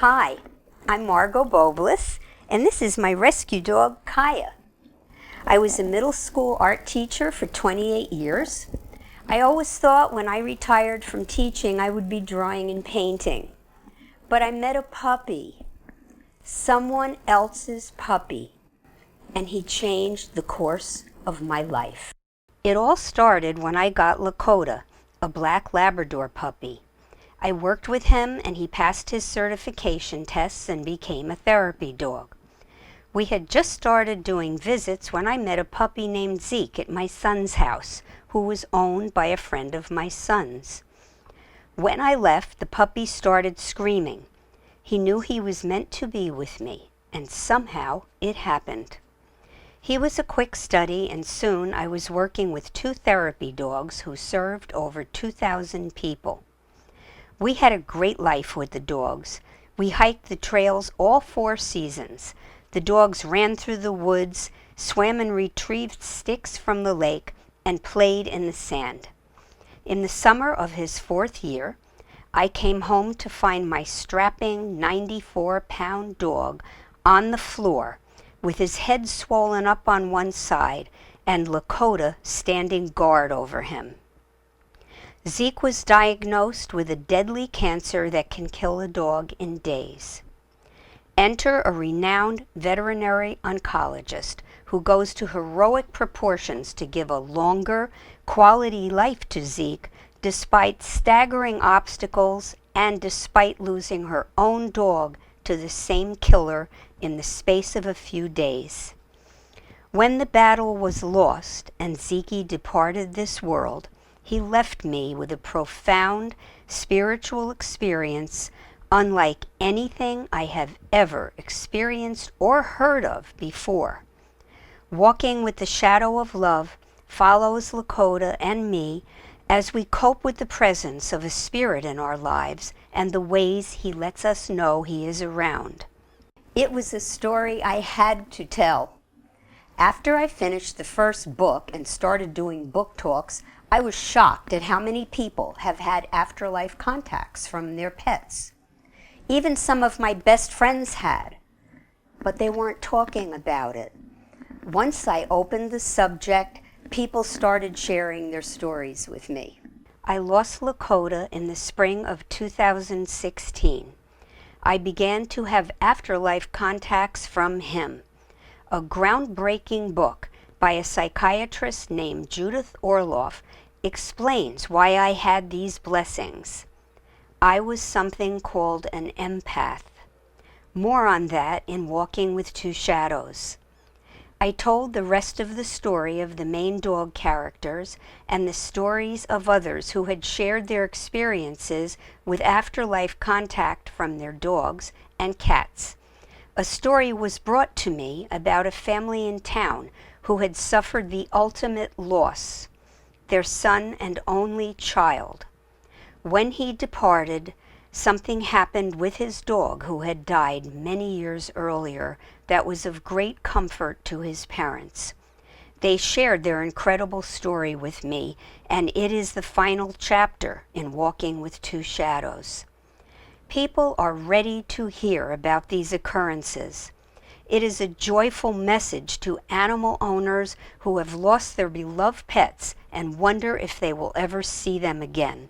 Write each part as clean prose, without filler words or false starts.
Hi, I'm Margo Bowblis, and this is my rescue dog, Kaya. I was a middle school art teacher for 28 years. I always thought when I retired from teaching I would be drawing and painting. But I met a puppy, someone else's puppy, and he changed the course of my life. It all started when I got Lakota, a black Labrador puppy. I worked with him and he passed his certification tests and became a therapy dog. We had just started doing visits when I met a puppy named Zeke at my son's house, who was owned by a friend of my son's. When I left, the puppy started screaming. He knew he was meant to be with me, and somehow it happened. He was a quick study, and soon I was working with 2 therapy dogs who served over 2,000 people. We had a great life with the dogs. We hiked the trails all 4 seasons. The dogs ran through the woods, swam and retrieved sticks from the lake, and played in the sand. In the summer of his 4th year, I came home to find my strapping 94-pound dog on the floor with his head swollen up on one side and Lakota standing guard over him. Zeke was diagnosed with a deadly cancer that can kill a dog in days. Enter a renowned veterinary oncologist who goes to heroic proportions to give a longer, quality life to Zeke despite staggering obstacles and despite losing her own dog to the same killer in the space of a few days. When the battle was lost and Zeke departed this world, he left me with a profound spiritual experience unlike anything I have ever experienced or heard of before. Walking with the shadow of love follows Lakota and me as we cope with the presence of a spirit in our lives and the ways he lets us know he is around. It was a story I had to tell. After I finished the first book and started doing book talks, I was shocked at how many people have had afterlife contacts from their pets. Even some of my best friends had, but they weren't talking about it. Once I opened the subject, people started sharing their stories with me. I lost Lakota in the spring of 2016. I began to have afterlife contacts from him. A groundbreaking book by a psychiatrist named Judith Orloff explains why I had these blessings. I was something called an empath. More on that in Walking with 2 Shadows. I told the rest of the story of the main dog characters and the stories of others who had shared their experiences with afterlife contact from their dogs and cats. A story was brought to me about a family in town who had suffered the ultimate loss, their son and only child. When he departed, something happened with his dog who had died many years earlier that was of great comfort to his parents. They shared their incredible story with me, and it is the final chapter in Walking with 2 Shadows. People are ready to hear about these occurrences. It is a joyful message to animal owners who have lost their beloved pets and wonder if they will ever see them again.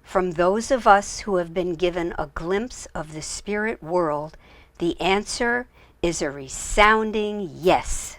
From those of us who have been given a glimpse of the spirit world, the answer is a resounding yes.